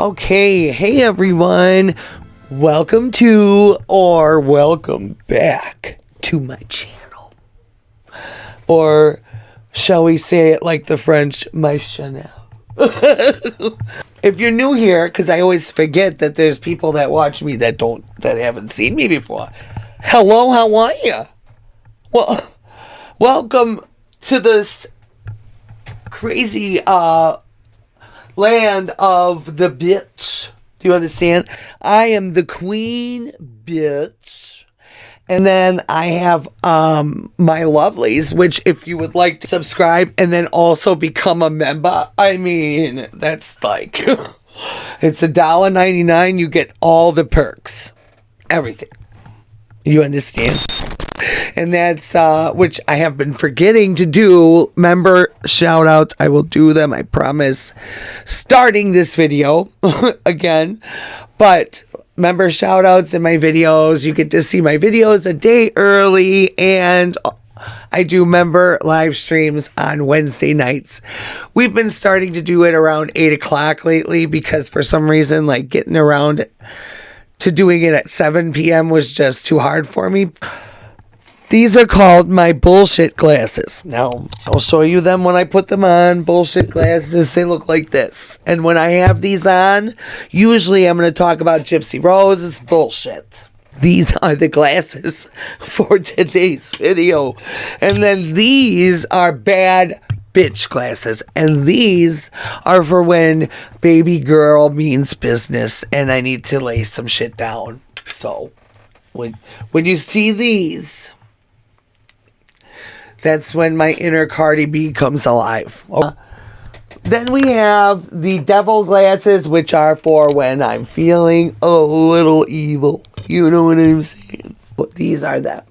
Okay, hey everyone. Welcome to or welcome back to my channel. Or shall we say it like the French, my Chanel. If you're new here, because I always forget that there's people that watch me that haven't seen me before. Hello, how are you? Well, welcome to this crazy land of the bitch. Do you understand? I am the queen bitch. And then I have my lovelies, which if you would like to subscribe and then also become a member, I mean, that's like, it's $1.99. You get all the perks. Everything. You understand? And that's, which I have been forgetting to do, member shout outs. I will do them, I promise, starting this video again. But member shout outs in my videos, you get to see my videos a day early, and I do member live streams on Wednesday nights. We've been starting to do it around 8 o'clock lately because for some reason, like, getting around to doing it at 7 p.m. was just too hard for me. These are called my bullshit glasses. Now, I'll show you them when I put them on. Bullshit glasses, they look like this. And when I have these on, usually I'm going to talk about Gypsy Rose's bullshit. These are the glasses for today's video. And then these are bad bitch glasses. And these are for when baby girl means business and I need to lay some shit down. So, when you see these, that's when my inner Cardi B comes alive. Then we have the devil glasses, which are for when I'm feeling a little evil. You know what I'm saying? But these are them.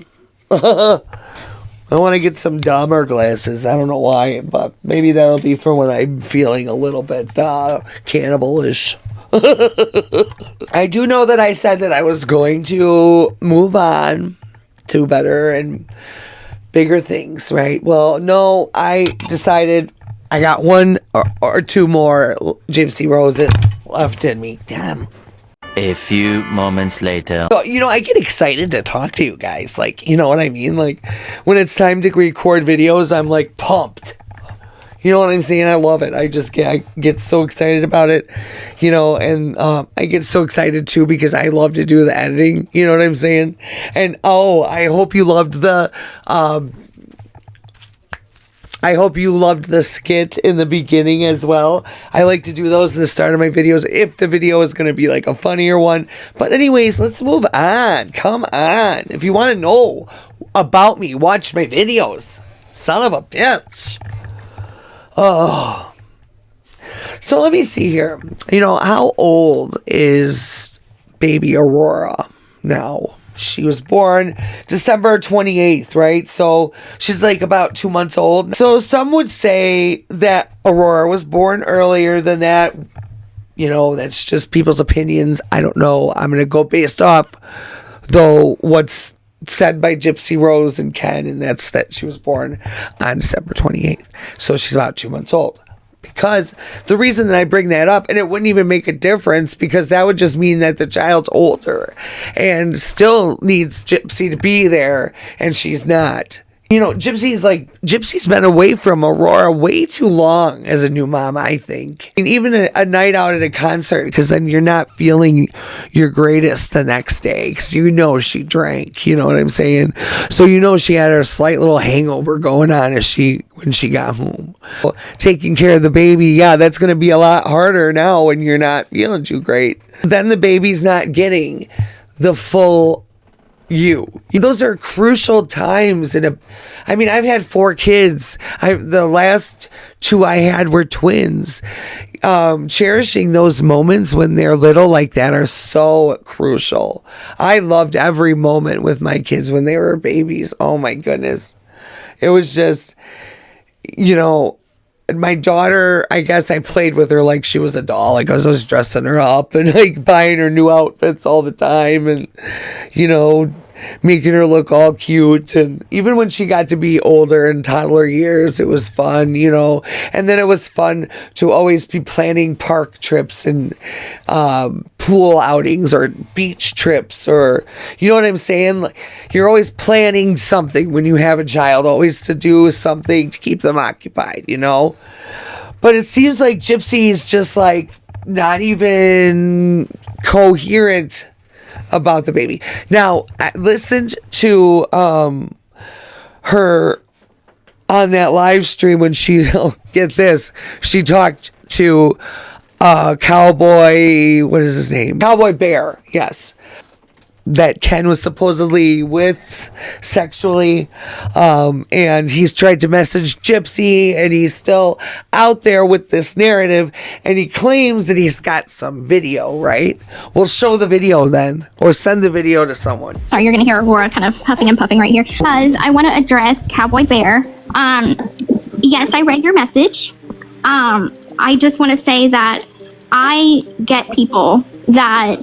I want to get some dumber glasses. I don't know why, but maybe that'll be for when I'm feeling a little bit cannibalish. I do know that I said that I was going to move on to better and bigger things, right? Well, no, I decided I got one or two more Gypsy Roses left in me. Damn. A few moments later. So, I get excited to talk to you guys. Like, you know what I mean? Like, when it's time to record videos, I'm like pumped. You know what I'm saying? I love it. I get so excited about it, and I get so excited too because I love to do the editing. You know what I'm saying? And I hope you loved the skit in the beginning as well. I like to do those at the start of my videos if the video is going to be like a funnier one. But anyways, let's move on. Come on. If you want to know about me, watch my videos. Son of a bitch. Oh. So let me see here. How old is baby Aurora now? She was born December 28th, right? So she's like about 2 months old. So some would say that Aurora was born earlier than that. That's just people's opinions. I don't know. I'm going to go based off, though, what's said by Gypsy Rose and Ken, and that's that she was born on December 28th. So she's about 2 months old. Because the reason that I bring that up, and it wouldn't even make a difference, because that would just mean that the child's older and still needs Gypsy to be there, and she's not. Gypsy's been away from Aurora way too long as a new mom, I think. And even a night out at a concert, because then you're not feeling your greatest the next day, because she drank, you know what I'm saying? So she had her slight little hangover going on when she got home. Taking care of the baby, that's going to be a lot harder now when you're not feeling too great. Then the baby's not getting the full those are crucial times I've had 4 kids. The last 2 I had were twins. Cherishing those moments when they're little like that are so crucial. I loved every moment with my kids when they were babies. Oh my goodness. It was just, my daughter, I guess I played with her like she was a doll. Like I was dressing her up and like buying her new outfits all the time. And, making her look all cute. And even when she got to be older in toddler years, it was fun, you know. And then it was fun to always be planning park trips and pool outings or beach trips, or, you know what I'm saying? Like, you're always planning something when you have a child, always to do something to keep them occupied, you know. But it seems like Gypsy is just like not even coherent about the baby. Now, I listened to her on that live stream when she, get this, she talked to Cowboy, what is his name? Cowboy Bear, yes. That Ken was supposedly with sexually, and he's tried to message Gypsy, and he's still out there with this narrative, and he claims that he's got some video, right? We'll show the video then, or send the video to someone. Sorry, you're gonna hear Aurora kind of huffing and puffing right here, because I want to address Cowboy Bear. Yes, I read your message. I just want to say that I get people that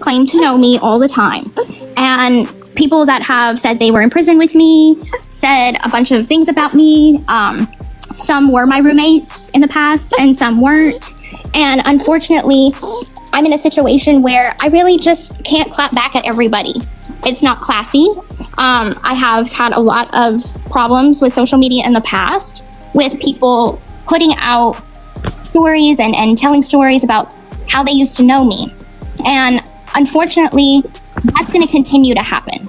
claim to know me all the time, and people that have said they were in prison with me, said a bunch of things about me. Some were my roommates in the past and some weren't, and unfortunately I'm in a situation where I really just can't clap back at everybody. It's not classy. I have had a lot of problems with social media in the past, with people putting out stories and telling stories about how they used to know me, and unfortunately, that's going to continue to happen.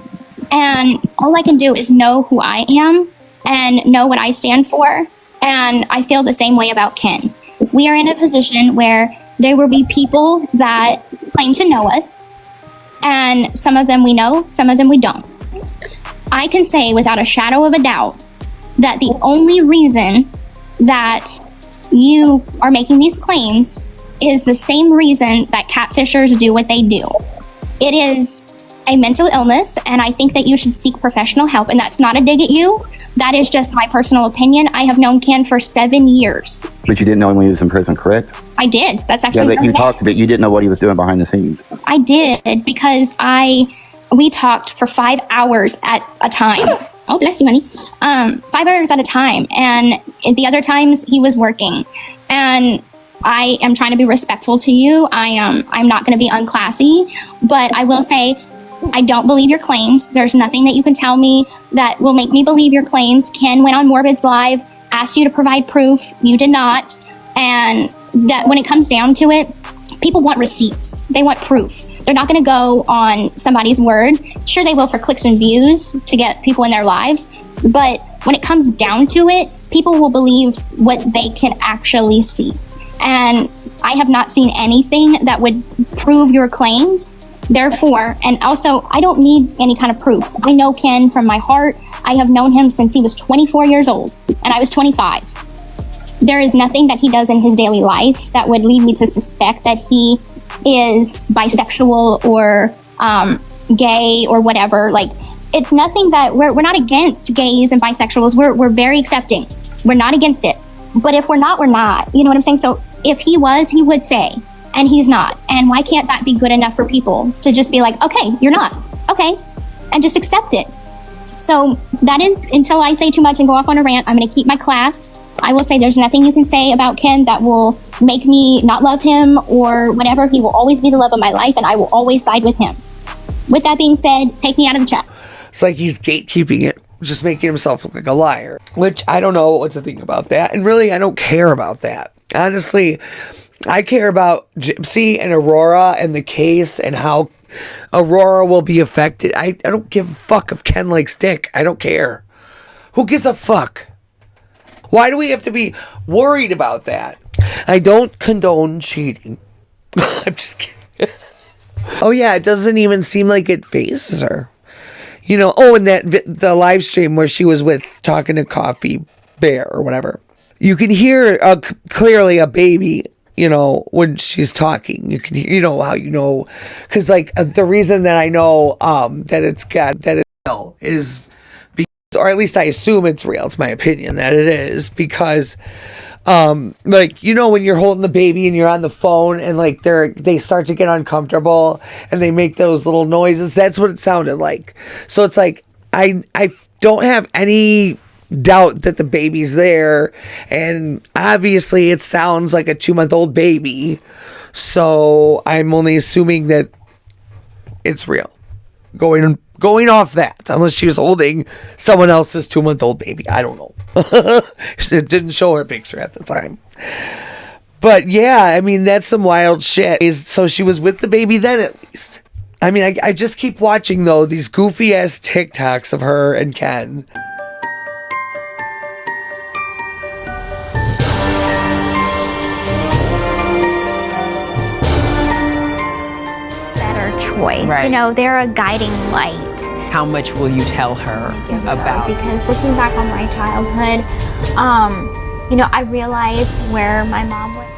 And all I can do is know who I am and know what I stand for. And I feel the same way about Ken. We are in a position where there will be people that claim to know us, and some of them we know, some of them we don't. I can say without a shadow of a doubt that the only reason that you are making these claims is the same reason that catfishers do what they do. It is a mental illness, and I think that you should seek professional help, and that's not a dig at you. That is just my personal opinion. I have known Ken for 7 years. But you didn't know him when he was in prison, correct? I did. That's actually... Yeah, but you talked about, you didn't know what he was doing behind the scenes. I did, because we talked for 5 hours at a time. Oh, bless you, honey. 5 hours at a time, and the other times he was working. And I am trying to be respectful to you. I'm not going to be unclassy, but I will say I don't believe your claims. There's nothing that you can tell me that will make me believe your claims. Ken went on Morbid's Live, asked you to provide proof. You did not. And that when it comes down to it, people want receipts. They want proof. They're not going to go on somebody's word. Sure, they will for clicks and views to get people in their lives. But when it comes down to it, people will believe what they can actually see. And I have not seen anything that would prove your claims. Therefore, and also, I don't need any kind of proof. I know Ken from my heart. I have known him since he was 24 years old, and I was 25. There is nothing that he does in his daily life that would lead me to suspect that he is bisexual or gay or whatever. Like, it's nothing that we're not against gays and bisexuals. We're very accepting. We're not against it. But if we're not, we're not. You know what I'm saying? So if he was, he would say, and he's not. And why can't that be good enough for people to just be like, okay, you're not. Okay. And just accept it. So that is, until I say too much and go off on a rant, I'm going to keep my class. I will say there's nothing you can say about Ken that will make me not love him or whatever. He will always be the love of my life, and I will always side with him. With that being said, take me out of the chat. It's like he's gatekeeping it, just making himself look like a liar, which I don't know what to think about that. And really, I don't care about that. Honestly, I care about Gypsy and Aurora and the case and how Aurora will be affected. I don't give a fuck if Ken likes dick. I don't care. Who gives a fuck? Why do we have to be worried about that? I don't condone cheating. I'm just kidding. Oh yeah, it doesn't even seem like it phases her. You know, oh, and the live stream where she was with talking to Coffee Bear or whatever. You can hear clearly a baby, you know, when she's talking. You can hear, you know, how you know, because like the reason that I know that it's real is because, or at least I assume it's real. It's my opinion that it is because Like, you know, when you're holding the baby and you're on the phone and like they start to get uncomfortable and they make those little noises. That's what it sounded like. So it's like, I don't have any doubt that the baby's there, and obviously it sounds like a 2-month-old baby. So I'm only assuming that it's real. Going off that, unless she was holding someone else's 2-month-old baby. I don't know. It didn't show her picture at the time. But yeah, I mean, that's some wild shit. So she was with the baby then, at least. I mean, I just keep watching, though, these goofy-ass TikToks of her and Ken. Better choice. Right. You know, they're a guiding light. How much will you tell her about? Because looking back on my childhood, you know, I realized where my mom went.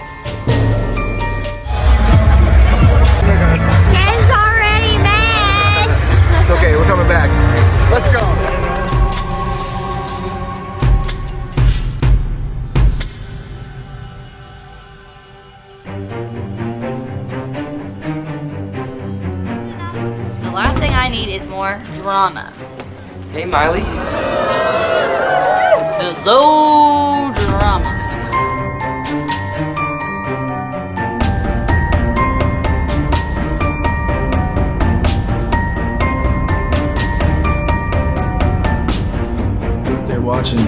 Ken's already mad. It's okay, we're coming back. Let's go. The last thing I need is more drama. Hey, Miley. Hello, drama. They're watching.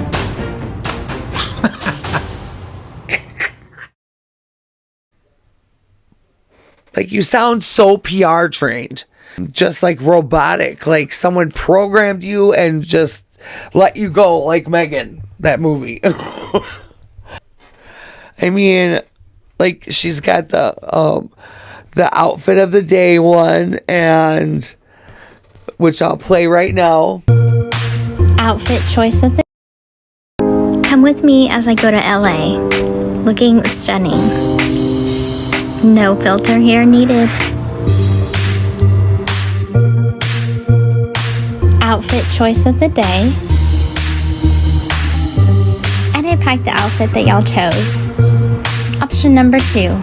Like, you sound so PR trained. Just like robotic. Like someone programmed you and just let you go, like Megan, that movie. I mean, like, she's got the outfit of the day one, and which I'll play right now. Outfit choice of the Come with me as I go to LA. Looking stunning. No filter here needed. Outfit choice of the day. And I packed the outfit that y'all chose. Option number 2.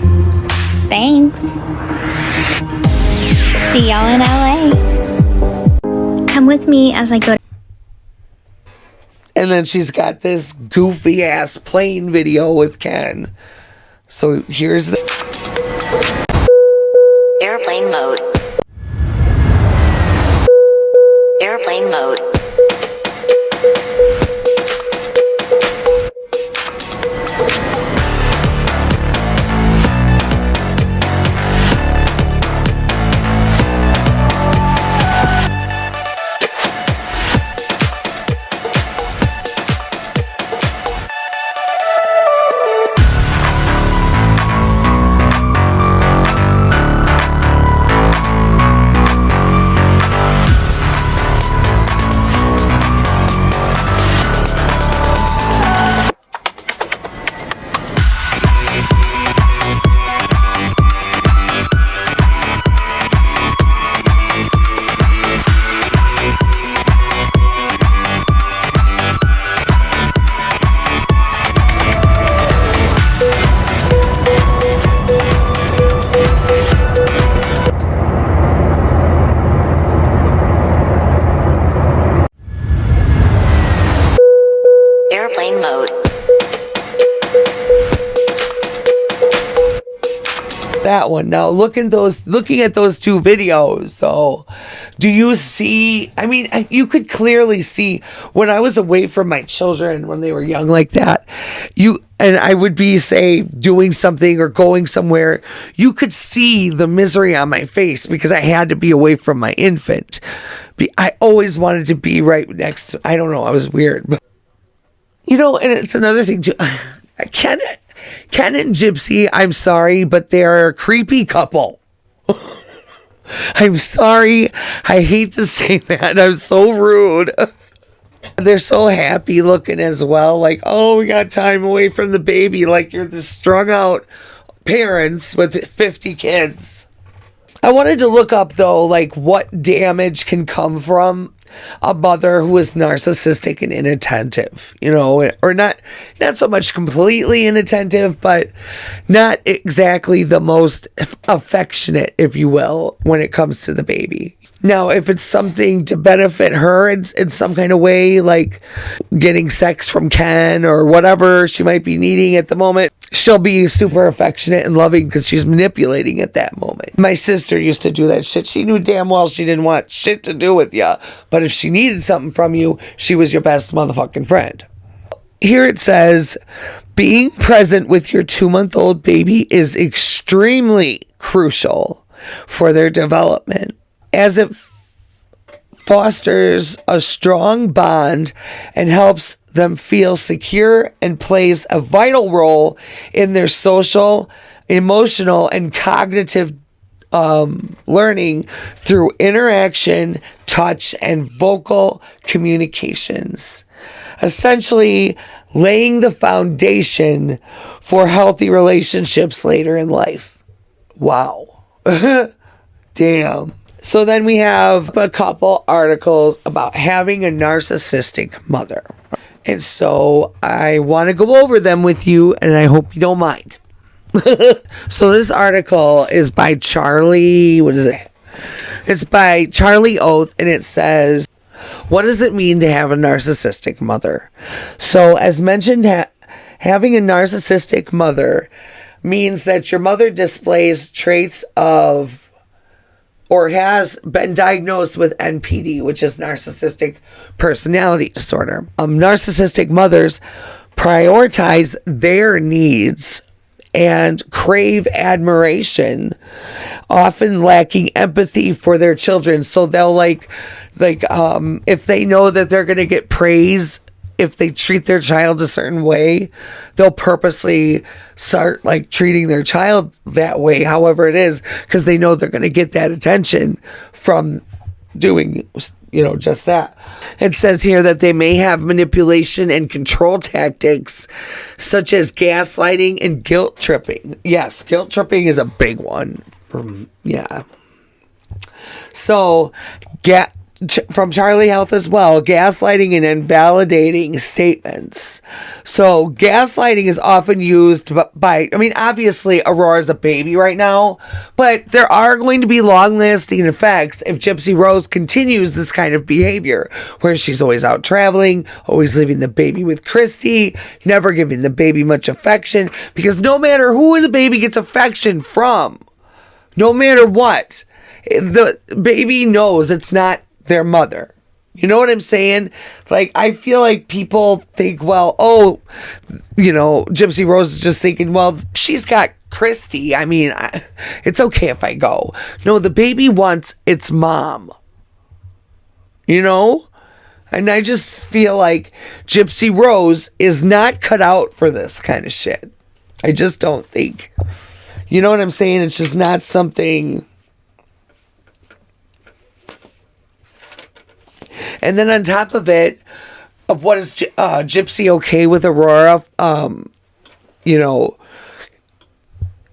Thanks. See y'all in LA. Come with me as I go to And then she's got this goofy ass plane video with Ken. So here's the Airplane mode. Airplane mode. Airplane mode. that one. Now looking at those two videos, though, do you see? I mean, you could clearly see when I was away from my children when they were young like that. And I would be, say, doing something or going somewhere. You could see the misery on my face because I had to be away from my infant. I always wanted to be right next to, I don't know, I was weird. But, and it's another thing too. Ken and Gypsy, I'm sorry, but they're a creepy couple. I'm sorry. I hate to say that. I'm so rude. They're so happy looking as well. Like, oh, we got time away from the baby. Like you're the strung out parents with 50 kids. I wanted to look up, though, like what damage can come from a mother who is narcissistic and inattentive, you know, or not so much completely inattentive, but not exactly the most affectionate, if you will, when it comes to the baby. Now, if it's something to benefit her in some kind of way, like getting sex from Ken or whatever she might be needing at the moment, she'll be super affectionate and loving because she's manipulating at that moment. My sister used to do that shit. She knew damn well she didn't want shit to do with you, but if she needed something from you, she was your best motherfucking friend. Here it says, being present with your 2-month-old baby is extremely crucial for their development, as it fosters a strong bond and helps them feel secure and plays a vital role in their social, emotional, and cognitive learning through interaction, touch, and vocal communications. Essentially, laying the foundation for healthy relationships later in life. Wow. Damn. So then we have a couple articles about having a narcissistic mother. And so I want to go over them with you, and I hope you don't mind. So this article is by Charlie, what is it? It's by Charlie Oath, and it says, what does it mean to have a narcissistic mother? So as mentioned, having a narcissistic mother means that your mother displays traits of or has been diagnosed with NPD, which is narcissistic personality disorder. Narcissistic mothers prioritize their needs and crave admiration, often lacking empathy for their children. So they'll if they know that they're going to get praise if they treat their child a certain way, they'll purposely start like treating their child that way, however it is, because they know they're going to get that attention from doing, you know, just that. It says here that they may have manipulation and control tactics such as gaslighting and guilt tripping. Yes, guilt tripping is a big one. So, from Charlie Health as well, gaslighting and invalidating statements. So gaslighting is often used by, I mean, obviously Aurora's a baby right now, but there are going to be long-lasting effects if Gypsy Rose continues this kind of behavior, where she's always out traveling, always leaving the baby with Christy, never giving the baby much affection, because no matter who the baby gets affection from, no matter what, the baby knows it's not their mother. You know what I'm saying? Like, I feel like people think, well, oh, you know, Gypsy Rose is just thinking, well, she's got Christy. I mean, it's okay if I go. No, the baby wants its mom. You know? And I just feel like Gypsy Rose is not cut out for this kind of shit. I just don't think. You know what I'm saying? It's just not something. And then on top of it, of what is Gypsy okay with Aurora, you know,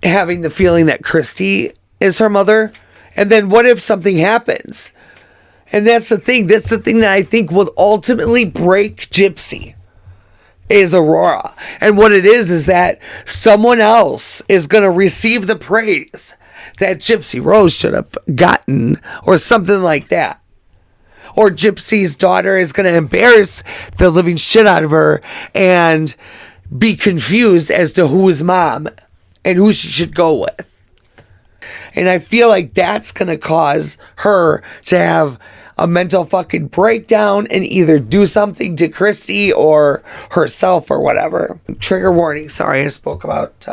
having the feeling that Christy is her mother? And then what if something happens? And that's the thing. That's the thing that I think will ultimately break Gypsy, is Aurora. And what it is that someone else is going to receive the praise that Gypsy Rose should have gotten, or something like that. Or Gypsy's daughter is going to embarrass the living shit out of her and be confused as to who is mom and who she should go with. And I feel like that's going to cause her to have a mental fucking breakdown and either do something to Christy or herself or whatever. Trigger warning. Sorry, I spoke about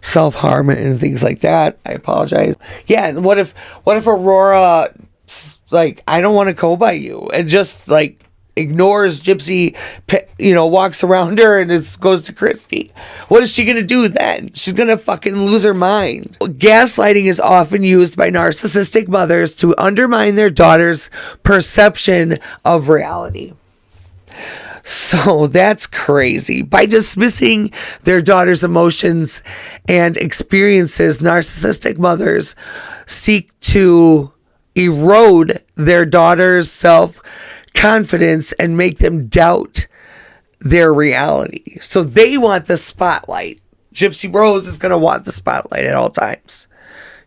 self-harm and things like that. I apologize. Yeah, and what if Aurora, like, I don't want to go by you, and just like ignores Gypsy, you know, walks around her and just goes to Christy? What is she going to do then? She's going to fucking lose her mind. Gaslighting is often used by narcissistic mothers to undermine their daughter's perception of reality. So that's crazy. By dismissing their daughter's emotions and experiences, narcissistic mothers seek to erode their daughter's self-confidence and make them doubt their reality. So they want the spotlight. Gypsy Rose is going to want the spotlight at all times.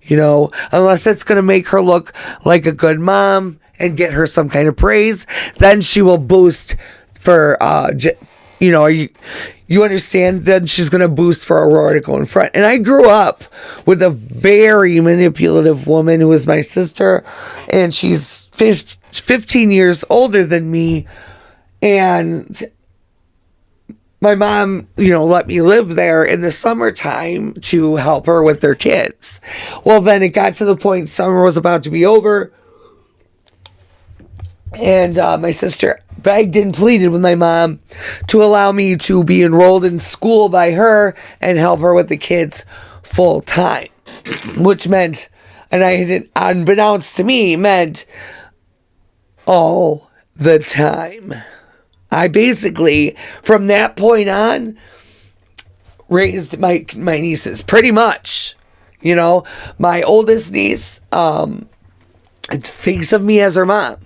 You know, unless it's going to make her look like a good mom and get her some kind of praise, then she will boost for, you know, you understand? Then she's going to boost for Aurora to go in front. And I grew up with a very manipulative woman who was my sister, and she's 15 years older than me. And my mom, you know, let me live there in the summertime to help her with their kids. Well, then it got to the point summer was about to be over, and my sister begged and pleaded with my mom to allow me to be enrolled in school by her and help her with the kids full time, which meant, and I didn't, unbeknownst to me, meant all the time. I basically, from that point on, raised my nieces pretty much. You know, my oldest niece thinks of me as her mom,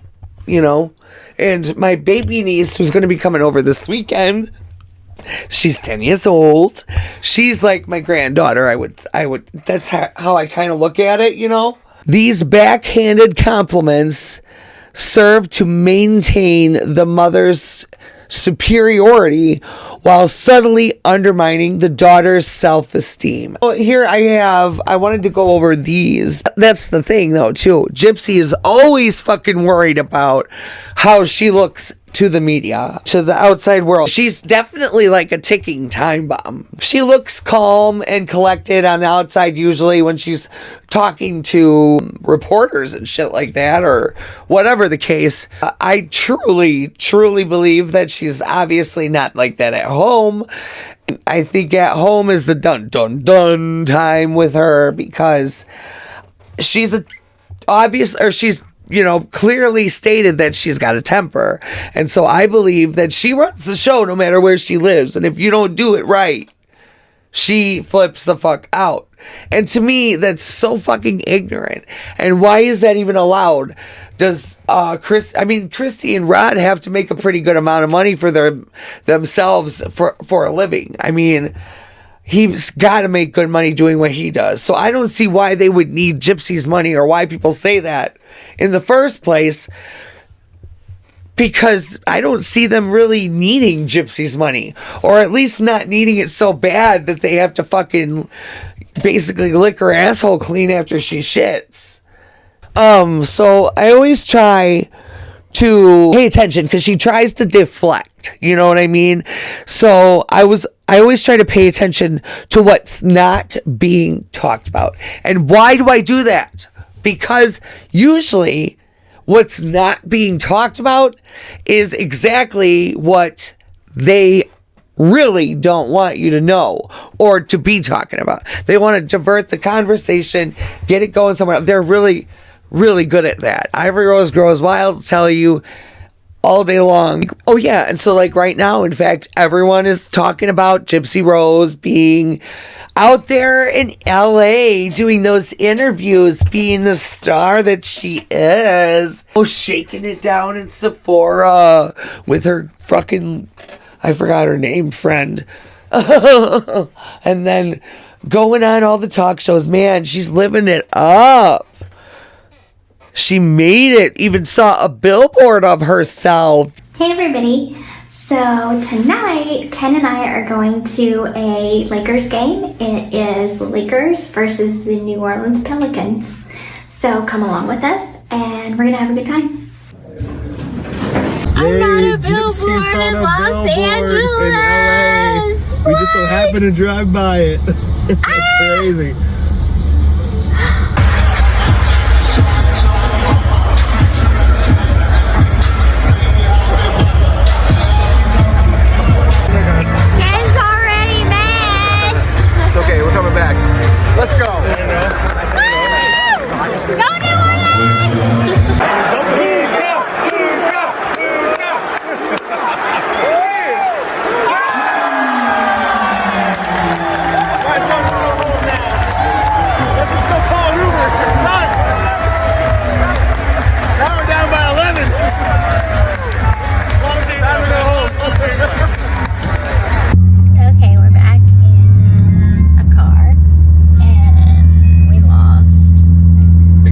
you know, and my baby niece, who's going to be coming over this weekend, she's 10 years old. She's like my granddaughter. I would, that's how I kind of look at it, you know. These backhanded compliments serve to maintain the mother's superiority while subtly undermining the daughter's self-esteem. Well, here I wanted to go over these. That's the thing though too. Gypsy is always fucking worried about how she looks to the media, to the outside world. She's definitely like a ticking time bomb. She looks calm and collected on the outside usually when she's talking to reporters and shit like that, or whatever the case. I truly believe that she's obviously not like that at home. I think at home is the dun dun dun time with her, because she's she's, you know, clearly stated that she's got a temper. And so I believe that she runs the show no matter where she lives. And if you don't do it right, she flips the fuck out. And to me, that's so fucking ignorant. And why is that even allowed? Does Christy and Rod have to make a pretty good amount of money for themselves for a living. I mean, he's got to make good money doing what he does. So I don't see why they would need Gypsy's money, or why people say that in the first place, because I don't see them really needing Gypsy's money, or at least not needing it so bad that they have to fucking basically lick her asshole clean after she shits. So I always try to pay attention, because she tries to deflect, you know what I mean? So I always try to pay attention to what's not being talked about. And why do I do that? Because usually what's not being talked about is exactly what they really don't want you to know or to be talking about. They want to divert the conversation, get it going somewhere. They're really good at that. Ivory Rose Grows Wild will tell you all day long. Oh yeah, and so like right now, in fact, everyone is talking about Gypsy Rose being out there in LA doing those interviews, being the star that she is. Oh, shaking it down in Sephora with her fucking, I forgot her name, friend. And then going on all the talk shows. Man, she's living it up. She made it. Even saw a billboard of herself. Hey everybody. So tonight, Ken and I are going to a Lakers game. It is the Lakers versus the New Orleans Pelicans. So come along with us and we're going to have a good time. I'm on a billboard in Los Angeles. We just so happen to drive by it. It's crazy. Ken's already mad. It's okay, we're coming back. Let's go. Go New Orleans!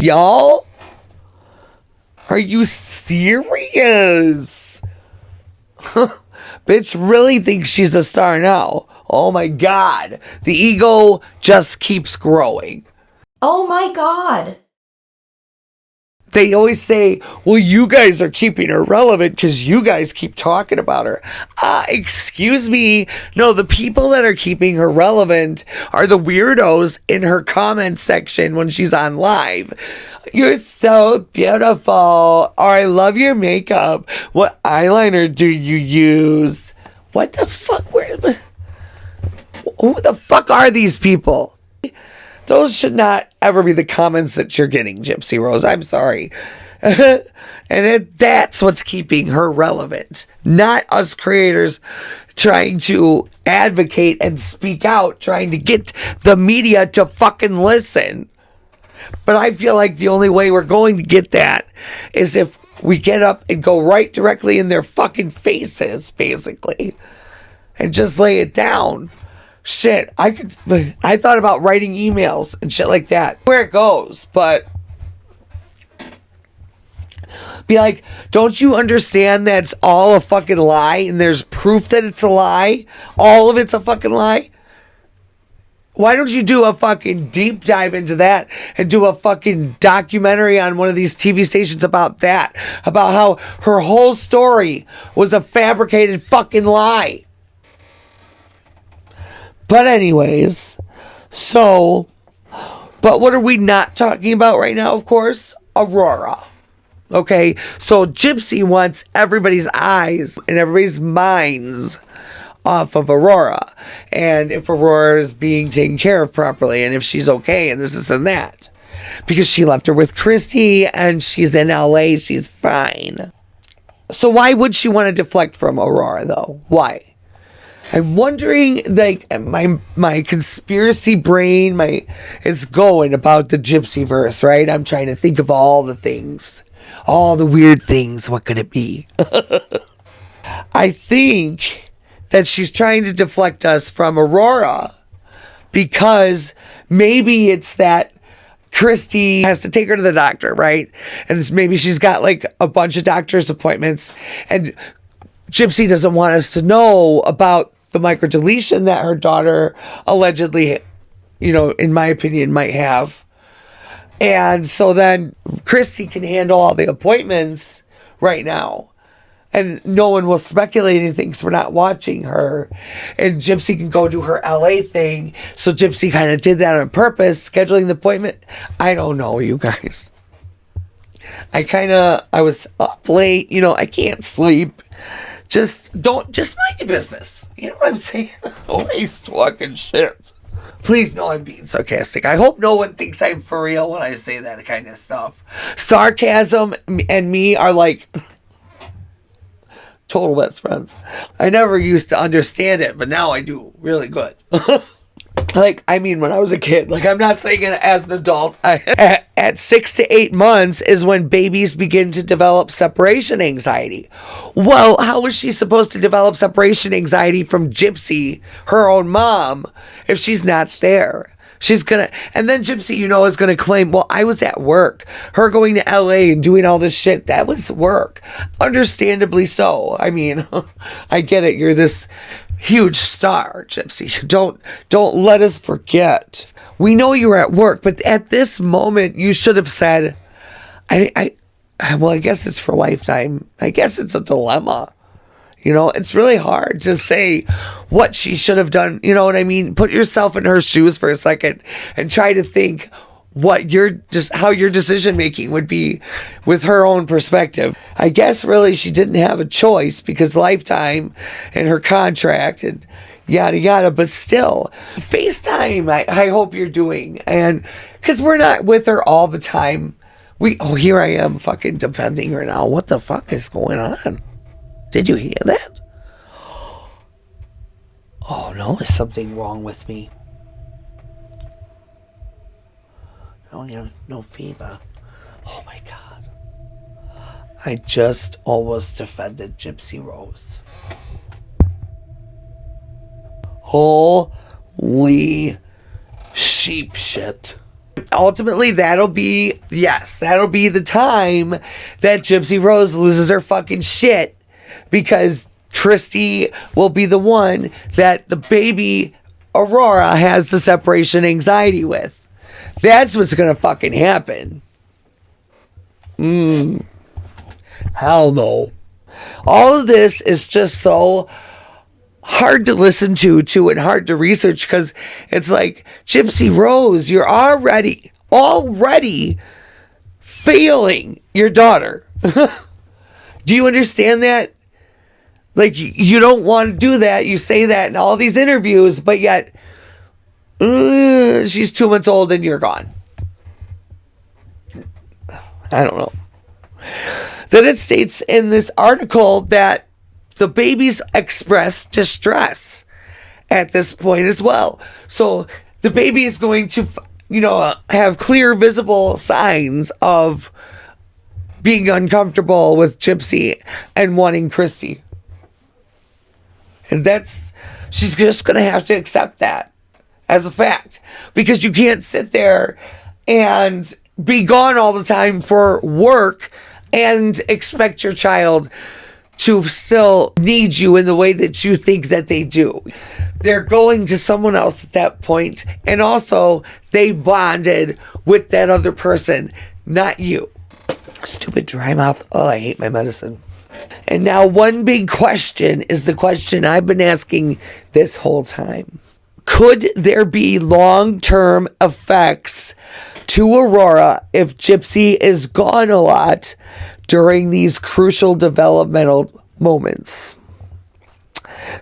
Y'all? Are you serious? Bitch really thinks she's a star now. Oh my God. The ego just keeps growing. Oh my God. They always say, well, you guys are keeping her relevant because you guys keep talking about her. Excuse me. No, the people that are keeping her relevant are the weirdos in her comment section when she's on live. You're so beautiful. Or I love your makeup. What eyeliner do you use? What the fuck? Who the fuck are these people? Those should not ever be the comments that you're getting, Gypsy Rose. I'm sorry. That's what's keeping her relevant. Not us creators trying to advocate and speak out, trying to get the media to fucking listen. But I feel like the only way we're going to get that is if we get up and go right directly in their fucking faces, basically. And just lay it down. Shit, I thought about writing emails and shit like that. Where it goes, but be like, don't you understand that's all a fucking lie and there's proof that it's a lie? All of it's a fucking lie? Why don't you do a fucking deep dive into that and do a fucking documentary on one of these TV stations about that? About how her whole story was a fabricated fucking lie. But anyways, but what are we not talking about right now, of course? Aurora. Okay, so Gypsy wants everybody's eyes and everybody's minds off of Aurora. And if Aurora is being taken care of properly and if she's okay and this and that. Because she left her with Christy and she's in LA, she's fine. So why would she want to deflect from Aurora though? Why? I'm wondering, like, my conspiracy brain is going about the Gypsy verse, right? I'm trying to think of all the things, all the weird things. What could it be? I think that she's trying to deflect us from Aurora because maybe it's that Christy has to take her to the doctor, right? And maybe she's got like a bunch of doctor's appointments and Gypsy doesn't want us to know about the microdeletion that her daughter allegedly, in my opinion, might have. And so then Christy can handle all the appointments right now. And no one will speculate anything because we're not watching her. And Gypsy can go do her LA thing. So Gypsy kind of did that on purpose, scheduling the appointment. I don't know, you guys. I was up late, I can't sleep. Just mind your business. You know what I'm saying? Always talking shit. Please know I'm being sarcastic. I hope no one thinks I'm for real when I say that kind of stuff. Sarcasm and me are like total best friends. I never used to understand it, but now I do really good. When I was a kid, I'm not saying it as an adult. At 6 to 8 months is when babies begin to develop separation anxiety. Well, how was she supposed to develop separation anxiety from Gypsy, her own mom, if she's not there? And then Gypsy, is gonna claim, well, I was at work. Her going to LA and doing all this shit, that was work. Understandably so. I get it. You're this huge star, Gypsy. Don't let us forget. We know you were at work, but at this moment, you should have said, I guess it's for Lifetime. I guess it's a dilemma. It's really hard to say what she should have done. You know what I mean? Put yourself in her shoes for a second and try to think how your decision making would be with her own perspective. I guess really she didn't have a choice because Lifetime and her contract and yada yada, but still FaceTime I hope you're doing, and because we're not with her all the time. Here I am fucking defending her now. What the fuck is going on? Did you hear that? Oh no, is something wrong with me? I have no fever. Oh my God. I just almost defended Gypsy Rose. Holy sheep shit. Ultimately, that'll be the time that Gypsy Rose loses her fucking shit, because Christy will be the one that the baby Aurora has the separation anxiety with. That's what's gonna fucking happen. Hell no. All of this is just so hard to listen to and hard to research, because it's like, Gypsy Rose, you're already failing your daughter. Do you understand that? Like, you don't want to do that. You say that in all these interviews, but yet she's 2 months old and you're gone. I don't know. Then it states in this article that the babies express distress at this point as well. So the baby is going to, have clear, visible signs of being uncomfortable with Gypsy and wanting Christy. And she's just going to have to accept that as a fact, because you can't sit there and be gone all the time for work and expect your child to still need you in the way that you think that they do. They're going to someone else at that point, and also they bonded with that other person, not you. Stupid dry mouth. Oh, I hate my medicine. And now one big question is the question I've been asking this whole time. Could there be long-term effects to Aurora if Gypsy is gone a lot during these crucial developmental moments?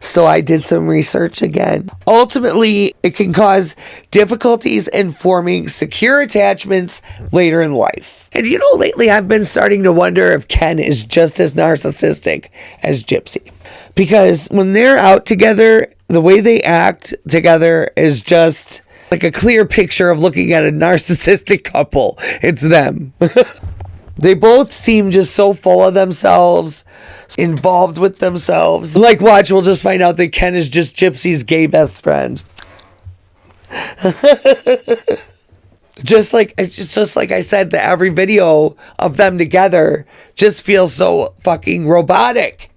So I did some research again. Ultimately, it can cause difficulties in forming secure attachments later in life. And lately I've been starting to wonder if Ken is just as narcissistic as Gypsy. Because when they're out together, the way they act together is just like a clear picture of looking at a narcissistic couple. It's them. They both seem just so full of themselves, involved with themselves. Like, watch, we'll just find out that Ken is just Gypsy's gay best friend. Just like I said, that every video of them together just feels so fucking robotic.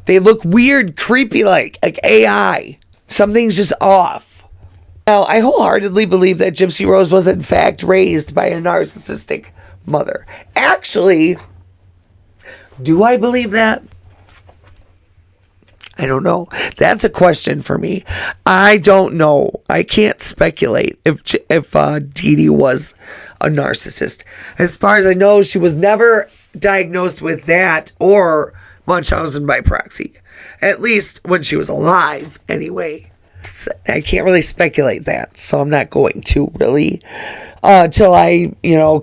They look weird, creepy, like AI. Something's just off. Now, I wholeheartedly believe that Gypsy Rose was in fact raised by a narcissistic mother. Actually, do I believe that? I don't know. That's a question for me. I don't know. I can't speculate if Dee Dee was a narcissist. As far as I know, she was never diagnosed with that or Munchausen by proxy. At least when she was alive, anyway. I can't really speculate that, so I'm not going to really till I,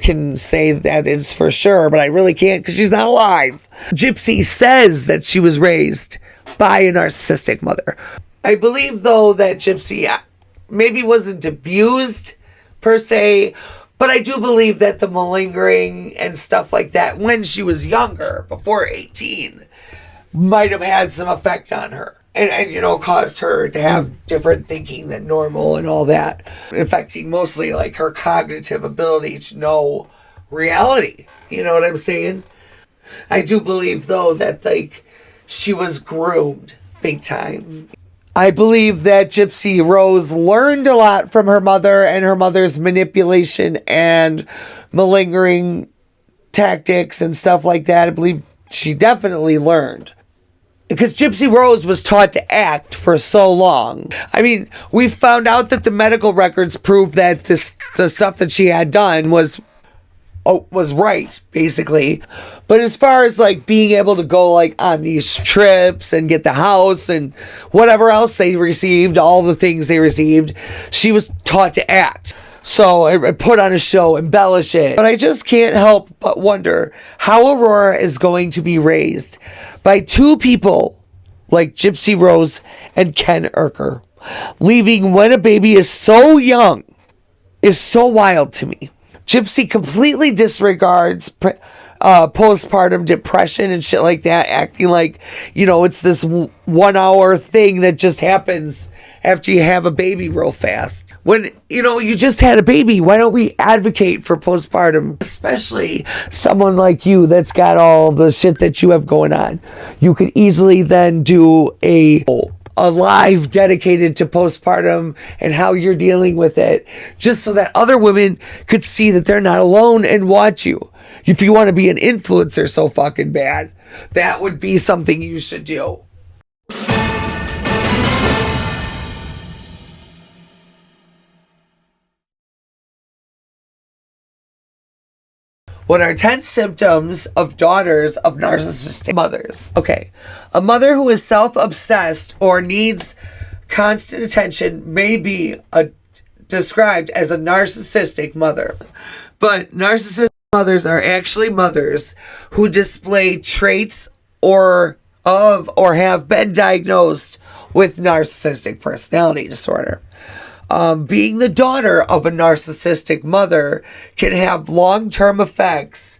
can say that it's for sure, but I really can't because she's not alive. Gypsy says that she was raised by a narcissistic mother. I believe, though, that Gypsy maybe wasn't abused per se, but I do believe that the malingering and stuff like that when she was younger, before 18, might have had some effect on her. And caused her to have different thinking than normal and all that. Affecting mostly like her cognitive ability to know reality. You know what I'm saying? I do believe, though, that she was groomed big time. I believe that Gypsy Rose learned a lot from her mother and her mother's manipulation and malingering tactics and stuff like that. I believe she definitely learned. Because Gypsy Rose was taught to act for so long. I mean, we found out that the medical records prove that the stuff that she had done was right, basically. But as far as being able to go on these trips and get the house and whatever else they received, all the things they received, she was taught to act. So I put on a show, embellish it. But I just can't help but wonder how Aurora is going to be raised by two people like Gypsy Rose and Ken Urker. Leaving when a baby is so young is so wild to me. Gypsy completely disregards postpartum depression and shit like that, acting like, you know, it's this 1 hour thing that just happens after you have a baby real fast. When, you know, you just had a baby, why don't we advocate for postpartum? Especially someone like you that's got all the shit that you have going on. You could easily then do a live dedicated to postpartum and how you're dealing with it, just so that other women could see that they're not alone and watch you. If you want to be an influencer so fucking bad, that would be something you should do. What are 10 symptoms of daughters of narcissistic mothers? Okay. A mother who is self-obsessed or needs constant attention may be described as a narcissistic mother. But narcissistic mothers are actually mothers who display traits or have been diagnosed with narcissistic personality disorder. Being the daughter of a narcissistic mother can have long-term effects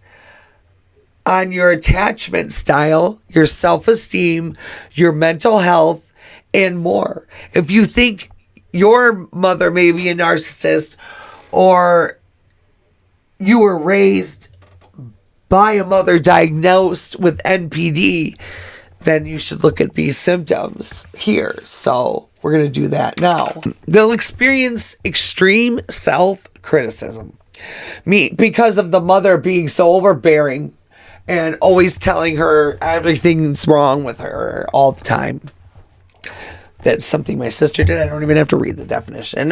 on your attachment style, your self-esteem, your mental health, and more. If you think your mother may be a narcissist, or you were raised by a mother diagnosed with NPD, then you should look at these symptoms here. So we're going to do that now. They'll experience extreme self-criticism because of the mother being so overbearing and always telling her everything's wrong with her all the time. That's something my sister did. I don't even have to read the definition.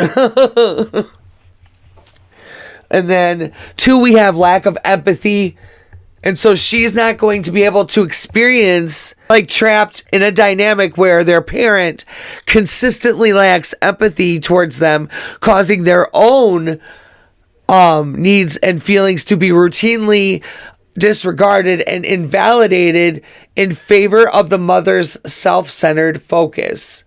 And then 2, we have lack of empathy. And so she's not going to be able to experience, like, trapped in a dynamic where their parent consistently lacks empathy towards them, causing their own needs and feelings to be routinely disregarded and invalidated in favor of the mother's self-centered focus.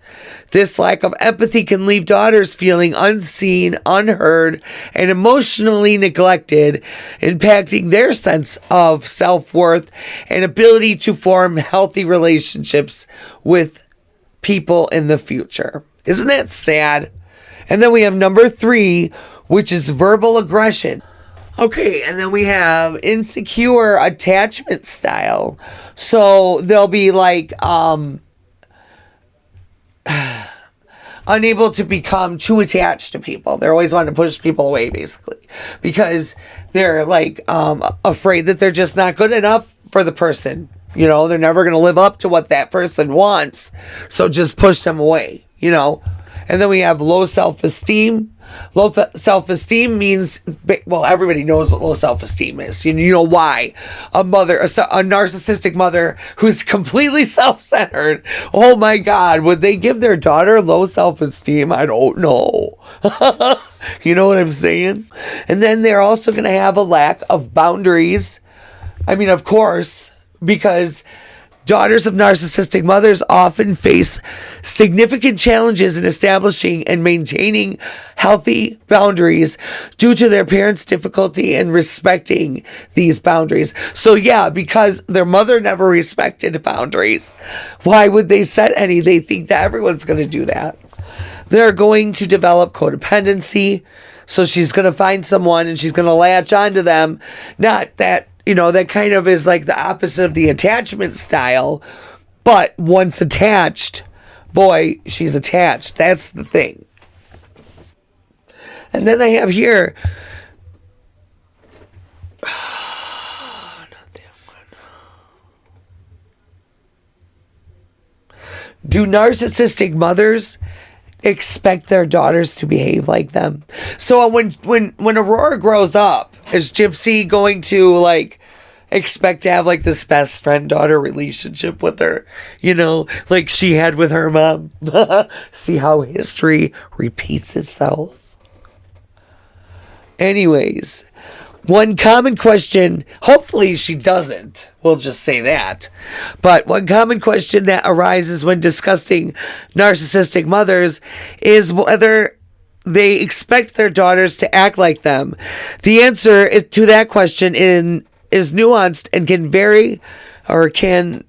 This lack of empathy can leave daughters feeling unseen, unheard, and emotionally neglected, impacting their sense of self-worth and ability to form healthy relationships with people in the future. Isn't that sad? And then we have number 3, which is verbal aggression. Okay, and then we have insecure attachment style. So they'll be like, unable to become too attached to people. They're always wanting to push people away, basically, because they're like afraid that they're just not good enough for the person. You know, they're never going to live up to what that person wants. So just push them away, you know. And then we have low self-esteem. Low self-esteem means, well, everybody knows what low self-esteem is. You know why. A narcissistic mother who's completely self-centered, oh my God, would they give their daughter low self-esteem? I don't know. You know what I'm saying? And then they're also going to have a lack of boundaries. I mean, of course, because daughters of narcissistic mothers often face significant challenges in establishing and maintaining healthy boundaries due to their parents' difficulty in respecting these boundaries. So yeah, because their mother never respected boundaries, why would they set any? They think that everyone's going to do that. They're going to develop codependency. So she's going to find someone and she's going to latch onto them. Not that, you know, that kind of is like the opposite of the attachment style. But once attached, boy, she's attached. That's the thing. And then I have here, do narcissistic mothers expect their daughters to behave like them? So when Aurora grows up, is Gypsy going to like expect to have like this best friend daughter relationship with her, you know, like she had with her mom? See how history repeats itself. Anyways, one common question, hopefully she doesn't, we'll just say that, but one common question that arises when discussing narcissistic mothers is whether they expect their daughters to act like them. The answer to that question is nuanced and can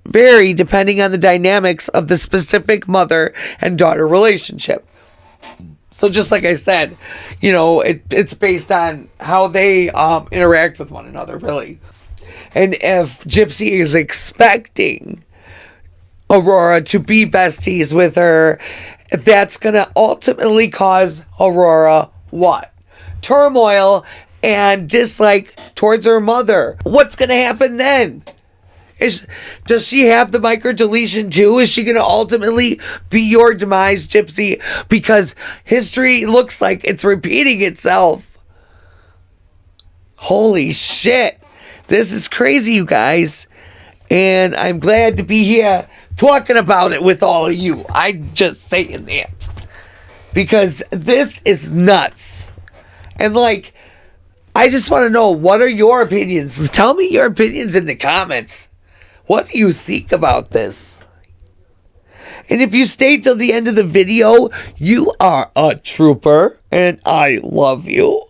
vary depending on the dynamics of the specific mother and daughter relationship. So just like I said, you know, it's based on how they interact with one another, really. And if Gypsy is expecting Aurora to be besties with her, that's going to ultimately cause Aurora what? Turmoil and dislike towards her mother. What's going to happen then? Does she have the micro deletion too? Is she going to ultimately be your demise, Gypsy? Because history looks like it's repeating itself. Holy shit. This is crazy, you guys. And I'm glad to be here talking about it with all of you. I'm just saying that. Because this is nuts. And like, I just want to know, what are your opinions? Tell me your opinions in the comments. What do you think about this? And if you stay till the end of the video, you are a trooper, and I love you.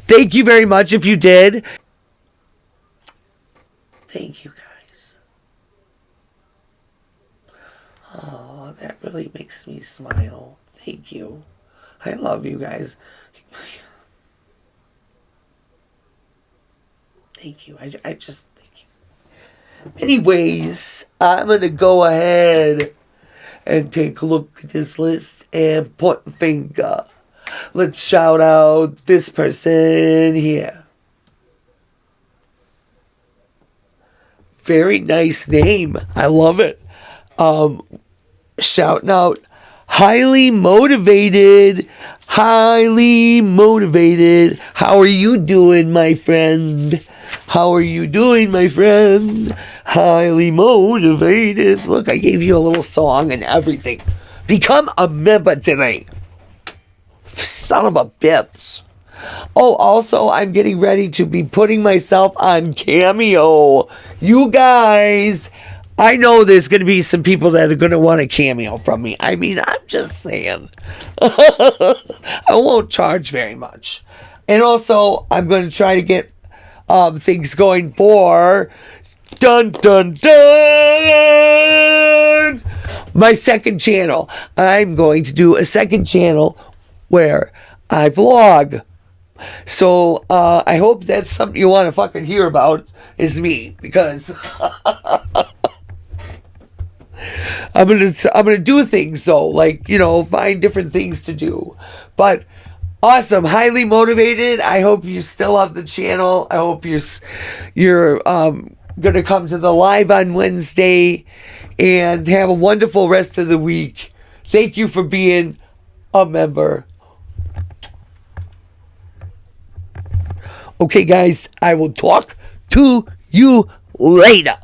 Thank you very much if you did. Thank you, guys. Oh, that really makes me smile. Thank you. I love you guys. Thank you. I just... Anyways, I'm going to go ahead and take a look at this list and point a finger. Let's shout out this person here. Very nice name. I love it. Shouting out highly motivated. Highly motivated. How are you doing, my friend? How are you doing, my friend? Highly motivated. Look, I gave you a little song and everything. Become a member today. Son of a bitch. Oh, also, I'm getting ready to be putting myself on Cameo. You guys, I know there's going to be some people that are going to want a cameo from me. I mean, I'm just saying. I won't charge very much. And also, I'm going to try to get things going for dun dun dun my second channel. I'm going to do a second channel where I vlog. So I hope that's something you want to fucking hear about, is me, because I'm gonna do things though, like, you know, find different things to do. But awesome, highly motivated. I hope you still love the channel. I hope you're gonna come to the live on Wednesday and have a wonderful rest of the week. Thank you for being a member. Okay, guys, I will talk to you later.